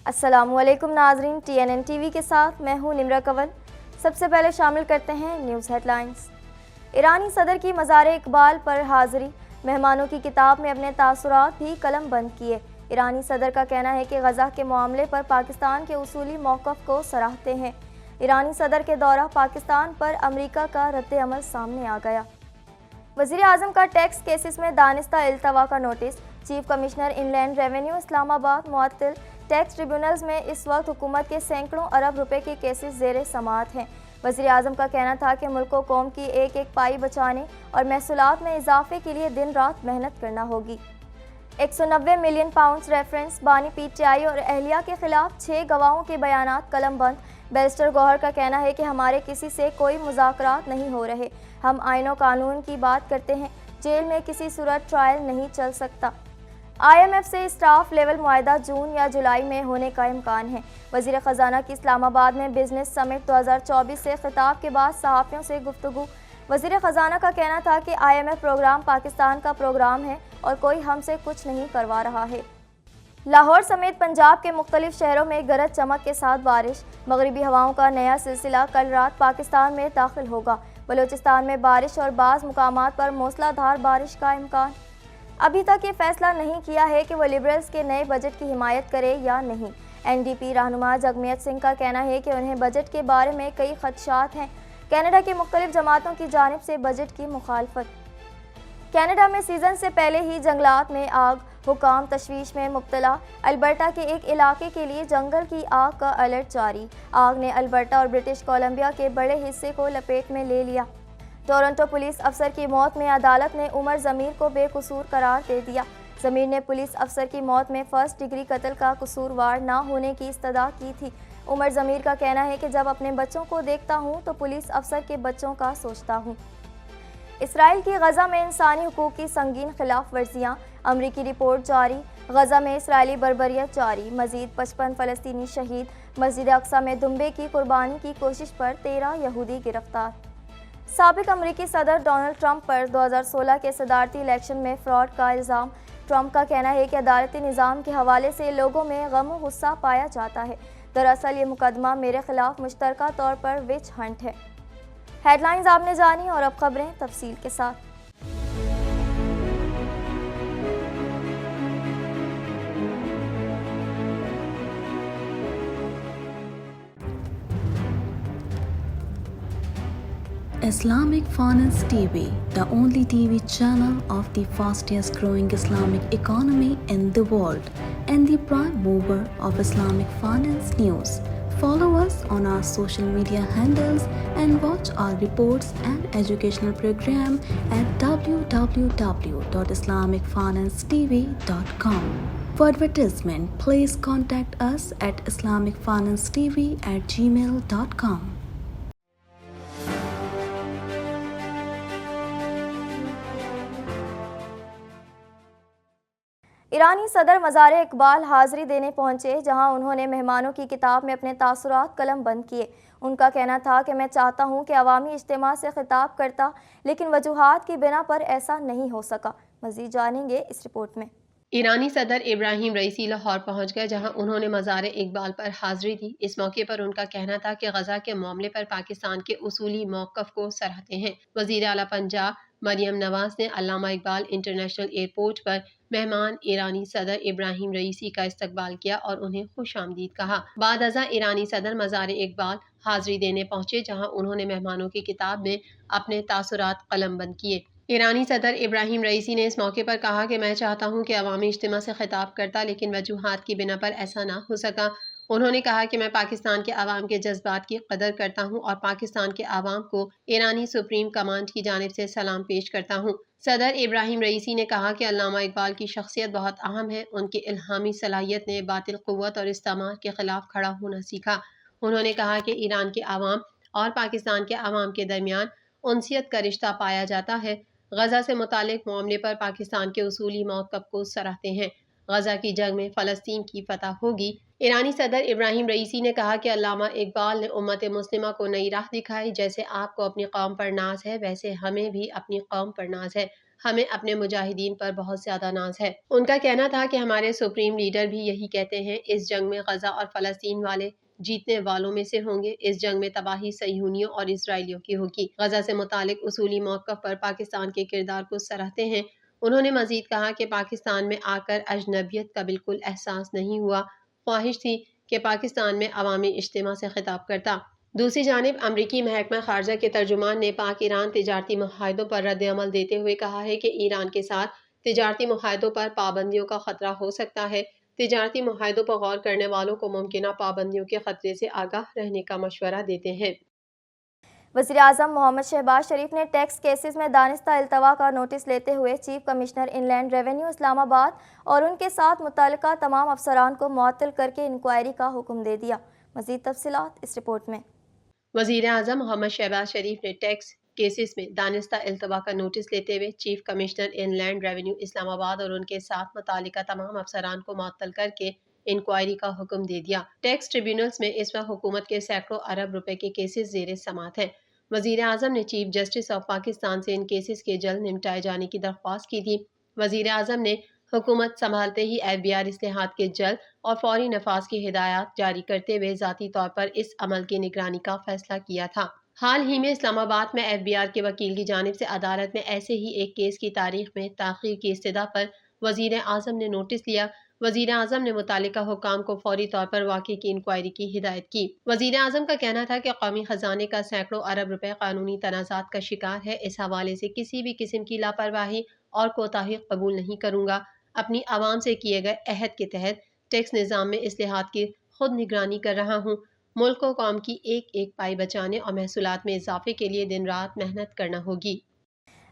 السلام علیکم ناظرین، TNN TV کے ساتھ میں ہوں نمرہ کنول۔ سب سے پہلے شامل کرتے ہیں نیوز ہیڈ لائنز۔ ایرانی صدر کی مزار اقبال پر حاضری، مہمانوں کی کتاب میں اپنے تاثرات بھی قلم بند کیے۔ ایرانی صدر کا کہنا ہے کہ غزہ کے معاملے پر پاکستان کے اصولی موقف کو سراہتے ہیں۔ ایرانی صدر کے دورہ پاکستان پر امریکہ کا رد عمل سامنے آ گیا۔ وزیر اعظم کا ٹیکس کیسز میں دانستہ التوا کا نوٹس، چیف کمشنر ان لینڈ ریونیو اسلام آباد معطل۔ ٹیکس ٹریبیونلز میں اس وقت حکومت کے سینکڑوں ارب روپے کے کیسز زیر سماعت ہیں۔ وزیر اعظم کا کہنا تھا کہ ملک و قوم کی ایک ایک پائی بچانے اور محصولات میں اضافے کے لیے دن رات محنت کرنا ہوگی۔ 190 ملین پاؤنڈز ریفرنس، بانی PTI اور اہلیہ کے خلاف 6 گواہوں کے بیانات قلم بند۔ بیرسٹر گوہر کا کہنا ہے کہ ہمارے کسی سے کوئی مذاکرات نہیں ہو رہے، ہم آئین و قانون کی بات کرتے ہیں، جیل میں کسی صورت ٹرائل نہیں چل سکتا۔ IMF سے اسٹاف لیول معاہدہ جون یا جولائی میں ہونے کا امکان ہے۔ وزیر خزانہ کی اسلام آباد میں بزنس سمٹ 2024 سے خطاب کے بعد صحافیوں سے گفتگو۔ وزیر خزانہ کا کہنا تھا کہ IMF پروگرام پاکستان کا پروگرام ہے اور کوئی ہم سے کچھ نہیں کروا رہا ہے۔ لاہور سمیت پنجاب کے مختلف شہروں میں گرج چمک کے ساتھ بارش، مغربی ہواؤں کا نیا سلسلہ کل رات پاکستان میں داخل ہوگا۔ بلوچستان میں بارش اور بعض مقامات پر موسلا دھار بارش کا امکان۔ ابھی تک یہ فیصلہ نہیں کیا ہے کہ وہ لبرلز کے نئے بجٹ کی حمایت کرے یا نہیں۔ NDP رہنما جگمیت سنگھ کا کہنا ہے کہ انہیں بجٹ کے بارے میں کئی خدشات ہیں۔ کینیڈا کی مختلف جماعتوں کی جانب سے بجٹ کی مخالفت۔ کینیڈا میں سیزن سے پہلے ہی جنگلات میں آگ، حکام تشویش میں مبتلا۔ البرٹا کے ایک علاقے کے لیے جنگل کی آگ کا الرٹ جاری۔ آگ نے البرٹا اور برٹش کولمبیا کے بڑے حصے کو لپیٹ میں لے لیا۔ ٹورنٹو پولیس افسر کی موت میں عدالت نے عمر ضمیر کو بے قصور قرار دے دیا۔ ضمیر نے پولیس افسر کی موت میں فرسٹ ڈگری قتل کا قصوروار نہ ہونے کی استدعا کی تھی۔ عمر ضمیر کا کہنا ہے کہ جب اپنے بچوں کو دیکھتا ہوں تو پولیس افسر کے بچوں کا سوچتا ہوں۔ اسرائیل کی غزہ میں انسانی حقوق کی سنگین خلاف ورزیاں، امریکی رپورٹ جاری۔ غزہ میں اسرائیلی بربریت جاری، مزید 55 فلسطینی شہید۔ مسجد اقصی میں دمبے کی قربانی کی کوشش پر 13 یہودی گرفتار۔ سابق امریکی صدر ڈونلڈ ٹرمپ پر 2016 کے صدارتی الیکشن میں فراڈ کا الزام۔ ٹرمپ کا کہنا ہے کہ عدالتی نظام کے حوالے سے لوگوں میں غم و غصہ پایا جاتا ہے۔ دراصل یہ مقدمہ میرے خلاف مشترکہ طور پر وچ ہنٹ ہے۔ ہیڈ لائنز آپ نے جانی اور اب خبریں تفصیل کے ساتھ۔ Islamic Finance TV, the only TV channel of the fastest growing Islamic economy in the world and the prime mover of Islamic finance news. Follow us on our social media handles and watch our reports and educational program at www.islamicfinancetv.com. For advertisement, please contact us at islamicfinancetv@gmail.com. ایرانی صدر مزار اقبال حاضری دینے پہنچے، جہاں انہوں نے مہمانوں کی کتاب میں اپنے تاثرات قلم بند کیے۔ ان کا کہنا تھا کہ میں چاہتا ہوں کہ عوامی اجتماع سے خطاب کرتا، لیکن وجوہات کی بنا پر ایسا نہیں ہو سکا۔ مزید جانیں گے اس رپورٹ میں۔ ایرانی صدر ابراہیم رئیسی لاہور پہنچ گئے، جہاں انہوں نے مزار اقبال پر حاضری دی۔ اس موقع پر ان کا کہنا تھا کہ غزہ کے معاملے پر پاکستان کے اصولی موقف کو سراہتے ہیں۔ وزیر اعلیٰ پنجاب مریم نواز نے علامہ اقبال انٹرنیشنل ایئرپورٹ پر مہمان ایرانی صدر ابراہیم رئیسی کا استقبال کیا اور انہیں خوش آمدید کہا۔ بعد ازاں ایرانی صدر مزار اقبال حاضری دینے پہنچے، جہاں انہوں نے مہمانوں کی کتاب میں اپنے تاثرات قلم بند کیے۔ ایرانی صدر ابراہیم رئیسی نے اس موقع پر کہا کہ میں چاہتا ہوں کہ عوامی اجتماع سے خطاب کرتا، لیکن وجوہات کی بنا پر ایسا نہ ہو سکا۔ انہوں نے کہا کہ میں پاکستان کے عوام کے جذبات کی قدر کرتا ہوں اور پاکستان کے عوام کو ایرانی سپریم کمانڈ کی جانب سے سلام پیش کرتا ہوں۔ صدر ابراہیم رئیسی نے کہا کہ علامہ اقبال کی شخصیت بہت اہم ہے، ان کی الہامی صلاحیت نے باطل قوت اور استعمار کے خلاف کھڑا ہونا سیکھا۔ انہوں نے کہا کہ ایران کے عوام اور پاکستان کے عوام کے درمیان انسیت کا رشتہ پایا جاتا ہے۔ غزہ سے متعلق معاملے پر پاکستان کے اصولی موقف کو سراہتے ہیں۔ غزہ کی جنگ میں فلسطین کی فتح ہوگی۔ ایرانی صدر ابراہیم رئیسی نے کہا کہ علامہ اقبال نے امت مسلمہ کو نئی راہ دکھائی۔ جیسے آپ کو اپنی قوم پر ناز ہے، ویسے ہمیں بھی اپنی قوم پر ناز ہے، ہمیں اپنے مجاہدین پر بہت زیادہ ناز ہے۔ ان کا کہنا تھا کہ ہمارے سپریم لیڈر بھی یہی کہتے ہیں۔ اس جنگ میں غزہ اور فلسطین والے جیتنے والوں میں سے ہوں گے۔ اس جنگ میں تباہی صہیونیوں اور اسرائیلیوں کی ہوگی۔ غزہ سے متعلق اصولی موقف پر پاکستان کے کردار کو سراہتے ہیں۔ انہوں نے مزید کہا کہ پاکستان میں آ کر اجنبیت کا بالکل احساس نہیں ہوا، خواہش تھی کہ پاکستان میں عوامی اجتماع سے خطاب کرتا۔ دوسری جانب امریکی محکمہ خارجہ کے ترجمان نے پاک ایران تجارتی معاہدوں پر رد عمل دیتے ہوئے کہا ہے کہ ایران کے ساتھ تجارتی معاہدوں پر پابندیوں کا خطرہ ہو سکتا ہے۔ تجارتی معاہدوں پر غور کرنے والوں کو ممکنہ پابندیوں کے خطرے سے آگاہ رہنے کا مشورہ دیتے ہیں۔ وزیراعظم محمد شہباز شریف نے ٹیکس کیسز میں دانستہ التوا کا نوٹس لیتے ہوئے چیف کمشنر ان لینڈ ریونیو اسلام آباد اور ان کے ساتھ متعلقہ تمام افسران کو معطل کر کے انکوائری کا حکم دے دیا۔ مزید تفصیلات اس رپورٹ میں۔ وزیر اعظم محمد شہباز شریف نے ٹیکس کیسز میں دانستہ التوا کا نوٹس لیتے ہوئے چیف کمشنر ان لینڈ ریونیو اسلام آباد اور ان کے ساتھ متعلقہ تمام افسران کو معطل کر کے انکوائری کا حکم دے دیا۔ ٹیکس ٹریبیونلز میں اس وقت حکومت کے سینکڑوں ارب روپے کے کیسز زیر سماعت ہیں۔ وزیر اعظم نے چیف جسٹس آف پاکستان سے ان کیسز کے جلد نمٹائے جانے کی درخواست کی تھی۔ وزیر اعظم نے حکومت سنبھالتے ہی FBR اصلاحات کے جلد اور فوری نفاذ کی ہدایات جاری کرتے ہوئے ذاتی طور پر اس عمل کی نگرانی کا فیصلہ کیا تھا۔ حال ہی میں اسلام آباد میں FBR کے وکیل کی جانب سے عدالت میں ایسے ہی ایک کیس کی تاریخ میں تاخیر کی استدعا پر وزیر اعظم نے نوٹس لیا۔ وزیر اعظم نے متعلقہ حکام کو فوری طور پر واقعے کی انکوائری کی ہدایت کی۔ وزیر اعظم کا کہنا تھا کہ قومی خزانے کا سینکڑوں ارب روپے قانونی تنازعات کا شکار ہے۔ اس حوالے سے کسی بھی قسم کی لاپرواہی اور کوتاہی قبول نہیں کروں گا۔ اپنی عوام سے کیے گئے عہد کے تحت ٹیکس نظام میں اصلاحات کی خود نگرانی کر رہا ہوں۔ ملک کو قوم کی ایک ایک پائی بچانے اور محصولات میں اضافے کے لیے دن رات محنت کرنا ہوگی۔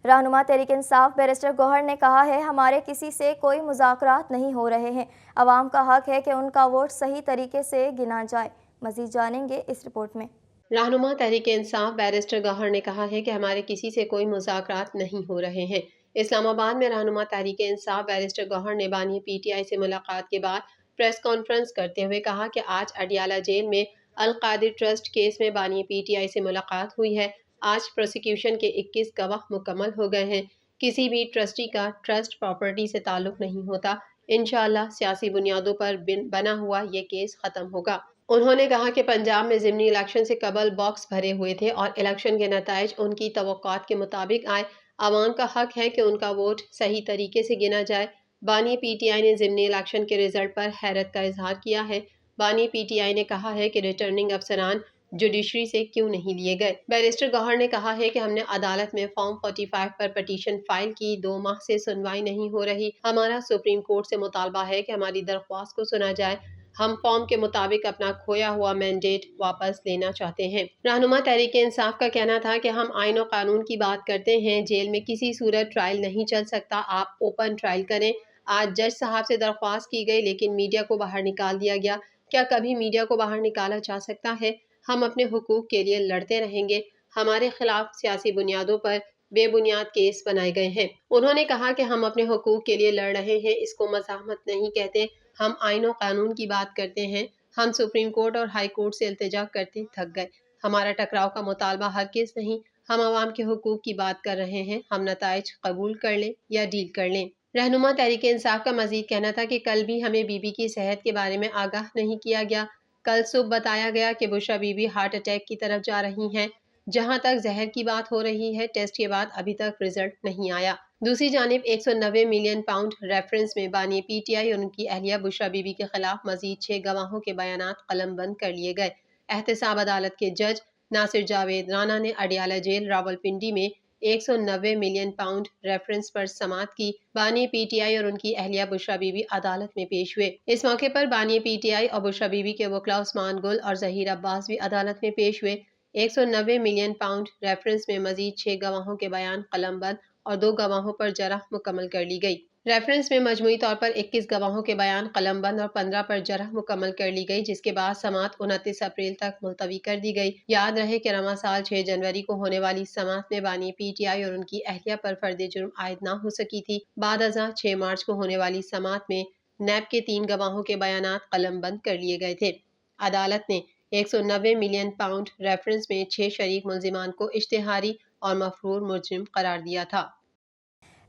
رہنما تحریک انصاف بیرسٹر گوہر نے کہا ہے ہمارے کسی سے کوئی مذاکرات نہیں ہو رہے ہیں، عوام کا حق ہے کہ ان کا ووٹ صحیح طریقے سے گنا جائے۔ مزید جانیں گے اس رپورٹ میں۔ رہنما تحریک انصاف بیرسٹر گوہر نے کہا ہے کہ ہمارے کسی سے کوئی مذاکرات نہیں ہو رہے ہیں۔ اسلام آباد میں رہنما تحریک انصاف بیرسٹر گوہر نے بانی PTI سے ملاقات کے بعد پریس کانفرنس کرتے ہوئے کہا کہ آج اڈیالہ جیل میں القادر ٹرسٹ کیس میں بانی PTI سے ملاقات ہوئی ہے۔ آج پروسیکیوشن کے 21 گواہ مکمل ہو گئے ہیں۔ کسی بھی ٹرسٹی کا ٹرسٹ پراپرٹی سے تعلق نہیں ہوتا۔ انشاءاللہ سیاسی بنیادوں پر بنا ہوا یہ کیس ختم ہوگا۔ انہوں نے کہا کہ پنجاب میں ضمنی الیکشن سے قبل باکس بھرے ہوئے تھے اور الیکشن کے نتائج ان کی توقعات کے مطابق آئے۔ عوام کا حق ہے کہ ان کا ووٹ صحیح طریقے سے گنا جائے۔ بانی PTI نے ضمنی الیکشن کے رزلٹ پر حیرت کا اظہار کیا ہے۔ بانی PTI نے کہا ہے کہ ریٹرننگ افسران جوڈیشری سے کیوں نہیں لیے گئے۔ بیرسٹر گوہر نے کہا ہے کہ ہم نے عدالت میں فارم 45 پر پٹیشن فائل کی، 2 ماہ سے سنوائی نہیں ہو رہی۔ ہمارا سپریم کورٹ سے مطالبہ ہے کہ ہماری درخواست کو سنا جائے۔ ہم فارم کے مطابق اپنا کھویا ہوا مینڈیٹ واپس لینا چاہتے ہیں۔ رہنما تحریک انصاف کا کہنا تھا کہ ہم آئین و قانون کی بات کرتے ہیں، جیل میں کسی صورت ٹرائل نہیں چل سکتا، آپ اوپن ٹرائل کریں۔ آج جج صاحب سے درخواست کی گئی لیکن میڈیا کو باہر نکال دیا گیا۔ کیا کبھی میڈیا کو باہر نکالا جا سکتا ہے؟ ہم اپنے حقوق کے لیے لڑتے رہیں گے۔ ہمارے خلاف سیاسی بنیادوں پر بے بنیاد کیس بنائے گئے ہیں۔ انہوں نے کہا کہ ہم اپنے حقوق کے لیے لڑ رہے ہیں، اس کو مزاحمت نہیں کہتے، ہم آئین و قانون کی بات کرتے ہیں۔ ہم سپریم کورٹ اور ہائی کورٹ سے التجا کرتے تھک گئے۔ ہمارا ٹکراؤ کا مطالبہ ہرگز نہیں، ہم عوام کے حقوق کی بات کر رہے ہیں، ہم نتائج قبول کر لیں یا ڈیل کر لیں۔ رہنما تحریک انصاف کا مزید کہنا تھا کہ کل بھی ہمیں بی بی کی صحت کے بارے میں آگاہ نہیں کیا گیا۔ کل صبح بتایا گیا کہ بشرا بی بی ہارٹ اٹیک کی طرف جا رہی ہیں۔ جہاں تک زہر کی بات ہو رہی ہے، ٹیسٹ کے بعد ابھی تک رزلٹ نہیں آیا۔ دوسری جانب 190 ملین پاؤنڈ ریفرنس میں بانی PTI اور ان کی اہلیہ بشرا بی بی کے خلاف مزید 6 گواہوں کے بیانات قلم بند کر لیے گئے۔ احتساب عدالت کے جج ناصر جاوید رانا نے اڈیالہ جیل راولپنڈی میں 190 ملین پاؤنڈ ریفرنس پر سماعت کی۔ بانی PTI اور ان کی اہلیہ بشرا بی بی عدالت میں پیش ہوئے۔ اس موقع پر بانی PTI اور بشرا بی بی کے وکلاء عثمان گل اور ظہیر عباس بھی عدالت میں پیش ہوئے۔ 190 ملین پاؤنڈ ریفرنس میں مزید 6 گواہوں کے بیان قلم بند اور 2 گواہوں پر جرح مکمل کر لی گئی۔ ریفرنس میں مجموعی طور پر 21 گواہوں کے بیان قلم بند اور 15 پر جرح مکمل کر لی گئی، جس کے بعد سماعت 29 اپریل تک ملتوی کر دی گئی۔ یاد رہے کہ رواں سال 6 جنوری کو ہونے والی سماعت میں بانی PTI اور ان کی اہلیہ پر فرد جرم عائد نہ ہو سکی تھی۔ بعد ازاں 6 مارچ کو ہونے والی سماعت میں نیب کے 3 گواہوں کے بیانات قلم بند کر لیے گئے تھے۔ عدالت نے 190 ملین پاؤنڈ ریفرنس میں 6 شریک ملزمان کو اشتہاری اور مفرور مجرم قرار دیا تھا۔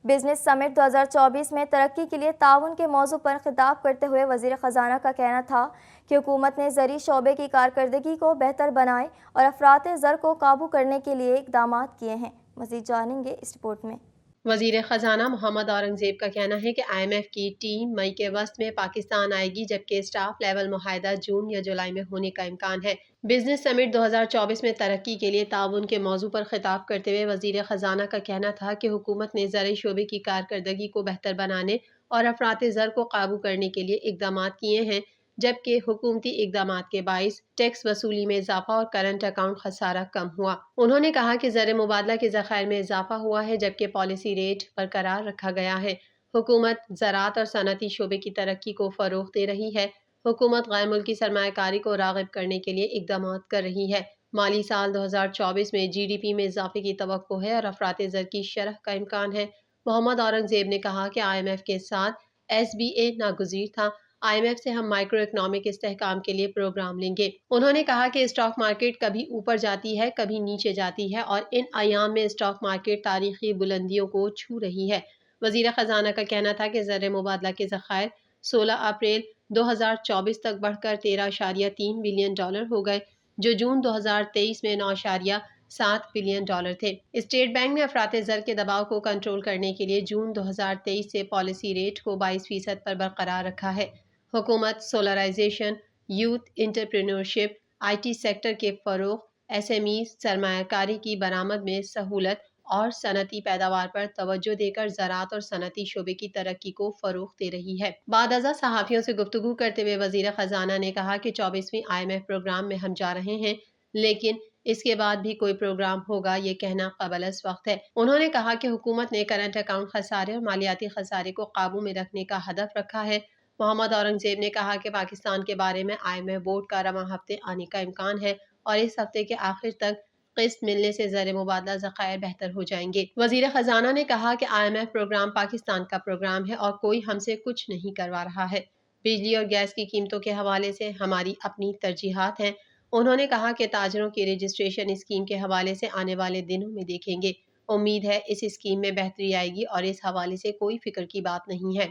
بزنس سمٹ 2024 میں ترقی کے لیے تعاون کے موضوع پر خطاب کرتے ہوئے وزیر خزانہ کا کہنا تھا کہ حکومت نے زرعی شعبے کی کارکردگی کو بہتر بنائے اور افراط زر کو قابو کرنے کے لیے اقدامات کیے ہیں۔ مزید جانیں گے اس رپورٹ میں۔ وزیر خزانہ محمد اورنگزیب کا کہنا ہے کہ IMF کی ٹیم مئی کے وسط میں پاکستان آئے گی، جبکہ اسٹاف لیول معاہدہ جون یا جولائی میں ہونے کا امکان ہے۔ بزنس سمٹ 2024 میں ترقی کے لیے تعاون کے موضوع پر خطاب کرتے ہوئے وزیر خزانہ کا کہنا تھا کہ حکومت نے زرعی شعبے کی کارکردگی کو بہتر بنانے اور افراط زر کو قابو کرنے کے لیے اقدامات کیے ہیں، جبکہ حکومتی اقدامات کے باعث ٹیکس وصولی میں اضافہ اور کرنٹ اکاؤنٹ خسارہ کم ہوا۔ انہوں نے کہا کہ زر مبادلہ کے ذخائر میں اضافہ ہوا ہے، جبکہ پالیسی ریٹ برقرار رکھا گیا ہے۔ حکومت زراعت اور صنعتی شعبے کی ترقی کو فروغ دے رہی ہے۔ حکومت غیر ملکی سرمایہ کاری کو راغب کرنے کے لیے اقدامات کر رہی ہے۔ مالی سال 2024 میں GDP میں اضافے کی توقع ہے اور افراط زر کی شرح کا امکان ہے۔ محمد اورنگزیب نے کہا کہ IMF کے ساتھ SBA ناگزیر تھا۔ IMF سے ہم مائکرو اکنامک استحکام کے لیے پروگرام لیں گے۔ انہوں نے کہا کہ اسٹاک مارکیٹ کبھی اوپر جاتی ہے، کبھی نیچے جاتی ہے اور ان ایام میں اسٹاک مارکیٹ تاریخی بلندیوں کو چھو رہی ہے۔ وزیر خزانہ کا کہنا تھا کہ زر مبادلہ کے ذخائر 16 اپریل 2024 تک بڑھ کر $13.3 بلین ہو گئے، جو جون 2023 میں $9.7 بلین تھے۔ اسٹیٹ بینک نے افراط زر کے دباؤ کو کنٹرول کرنے کے لیے جون 2023 سے پالیسی ریٹ کو 22% پر برقرار رکھا ہے۔ حکومت solarisation, youth entrepreneurship, IT sector کے فروغ، SMEs، سرمایہ کاری کی برآمد میں سہولت اور صنعتی پیداوار پر توجہ دے کر زراعت اور صنعتی شعبے کی ترقی کو فروغ دے رہی ہے۔ بعد ازاں صحافیوں سے گفتگو کرتے ہوئے وزیر خزانہ نے کہا کہ 24ویں IMF پروگرام میں ہم جا رہے ہیں، لیکن اس کے بعد بھی کوئی پروگرام ہوگا یہ کہنا قبل از وقت ہے۔ انہوں نے کہا کہ حکومت نے کرنٹ اکاؤنٹ خسارے اور مالیاتی خسارے کو قابو میں رکھنے کا ہدف رکھا ہے۔ محمد اورنگزیب نے کہا کہ پاکستان کے بارے میں IMF بورڈ کا رواں ہفتے آنے کا امکان ہے اور اس ہفتے کے آخر تک قسط ملنے سے زر مبادلہ ذخائر بہتر ہو جائیں گے۔ وزیر خزانہ نے کہا کہ IMF پروگرام پاکستان کا پروگرام ہے اور کوئی ہم سے کچھ نہیں کروا رہا ہے۔ بجلی اور گیس کی قیمتوں کے حوالے سے ہماری اپنی ترجیحات ہیں۔ انہوں نے کہا کہ تاجروں کی رجسٹریشن اسکیم کے حوالے سے آنے والے دنوں میں دیکھیں گے۔ امید ہے اس اسکیم میں بہتری آئے گی اور اس حوالے سے کوئی فکر کی بات نہیں ہے۔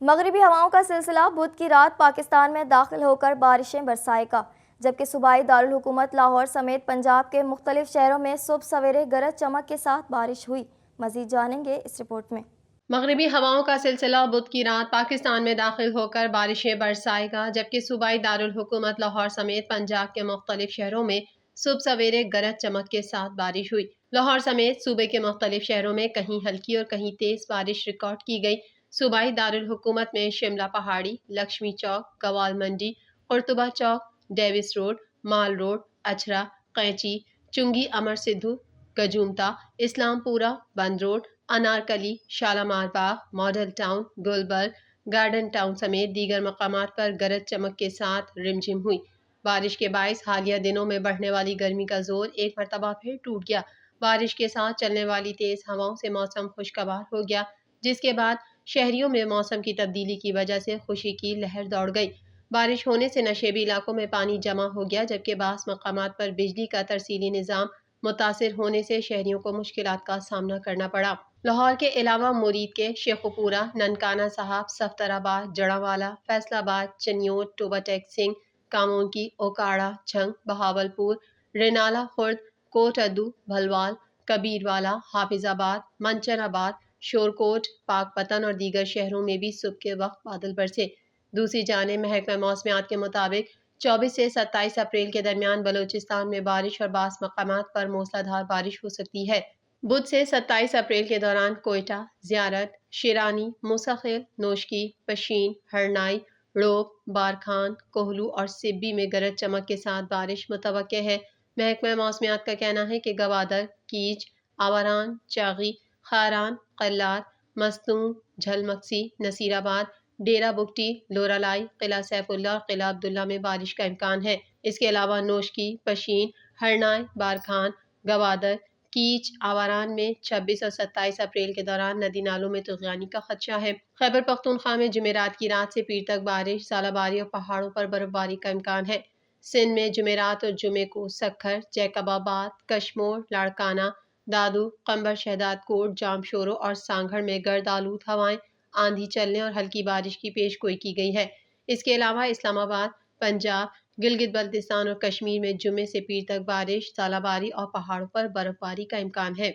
مغربی ہواؤں کا سلسلہ بدھ کی رات پاکستان میں داخل ہو کر بارشیں برسائے گا، جبکہ صوبائی دارالحکومت لاہور سمیت پنجاب کے مختلف شہروں میں صبح سویرے گرج چمک کے ساتھ بارش ہوئی۔ مزید جانیں گے اس رپورٹ میں۔ مغربی ہواؤں کا سلسلہ بدھ کی رات پاکستان میں داخل ہو کر بارشیں برسائے گا، جبکہ صوبائی دارالحکومت لاہور سمیت پنجاب کے مختلف شہروں میں صبح سویرے گرج چمک کے ساتھ بارش ہوئی۔ لاہور سمیت صوبے کے مختلف شہروں میں کہیں ہلکی اور کہیں تیز بارش ریکارڈ کی گئی۔ صوبائی دارالحکومت میں شملہ پہاڑی، لکشمی چوک، گوال منڈی، قرطبہ چوک، ڈیوس روڈ، مال روڈ، اچھرا، قینچی، چنگی امر سدھو، گجومتا، اسلام پورہ، بند روڈ، انارکلی، شالامار باغ، model town, Gulberg, garden town سمیت دیگر مقامات پر گرج چمک کے ساتھ رمجھم ہوئی۔ بارش کے باعث حالیہ دنوں میں بڑھنے والی گرمی کا زور ایک مرتبہ پھر ٹوٹ گیا۔ بارش کے ساتھ چلنے والی تیز ہواؤں سے موسم خوشگوار ہو گیا، جس کے بعد شہریوں میں موسم کی تبدیلی کی وجہ سے خوشی کی لہر دوڑ گئی۔ بارش ہونے سے نشیبی علاقوں میں پانی جمع ہو گیا، جبکہ بعض مقامات پر بجلی کا ترسیلی نظام متاثر ہونے سے شہریوں کو مشکلات کا سامنا کرنا پڑا۔ لاہور کے علاوہ مرید کے شیخوپورہ، ننکانہ صاحب، صفدر آباد، جڑاوالا، فیصل آباد، چنیوٹ، ٹوبہ ٹیک سنگھ، کامونکی، اوکاڑہ، جھنگ، بہاولپور، رینالہ خرد، کوٹ ادو، بھلوال، کبیروالا، حافظ آباد، منچر آباد، شورکوٹ، پاک پتن اور دیگر شہروں میں بھی صبح کے وقت بادل برسے۔ دوسری جانب محکمہ موسمیات کے مطابق 24 سے 27 اپریل کے درمیان بلوچستان میں بارش اور بعض مقامات پر موسلا دھار بارش ہو سکتی ہے۔ بدھ سے 27 اپریل کے دوران کوئٹہ، زیارت، شیرانی، موسی خیل، نوشکی، پشین، ہرنائی، روپ، بارکھان، کوہلو اور سبی میں گرج چمک کے ساتھ بارش متوقع ہے۔ محکمہ موسمیات کا کہنا ہے کہ گوادر، کیچ، آوران، چاغی، خاران، قلات، مستونگ، جھل مکسی، نصیر آباد، ڈیرہ بگٹی، لورالائی، قلعہ سیف اللہ اور قلعہ عبداللہ میں بارش کا امکان ہے۔ اس کے علاوہ نوشکی، پشین، ہرنائی، بارکھان، گوادر، کیچ آواران میں 26 اور 27 اپریل کے دوران ندی نالوں میں طغیانی کا خدشہ ہے۔ خیبر پختونخوا میں جمعرات کی رات سے پیر تک بارش، ژالہ باری اور پہاڑوں پر برف باری کا امکان ہے۔ سندھ میں جمعرات اور جمعے کو سکھر، جیکب آباد، کشمور، لاڑکانہ، دادو، قمبر شہداد کوٹ، جام شورو اور سانگھڑ میں گرد آلود ہوائیں، آندھی چلنے اور ہلکی بارش کی پیش گوئی کی گئی ہے۔ اس کے علاوہ اسلام آباد، پنجاب، گلگت بلتستان اور کشمیر میں جمعے سے پیر تک بارش، ژالہ باری اور پہاڑوں پر برف باری کا امکان ہے۔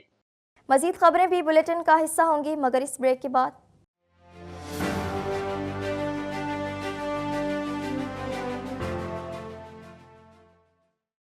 مزید خبریں بھی بلیٹن کا حصہ ہوں گی مگر اس بریک کے بعد۔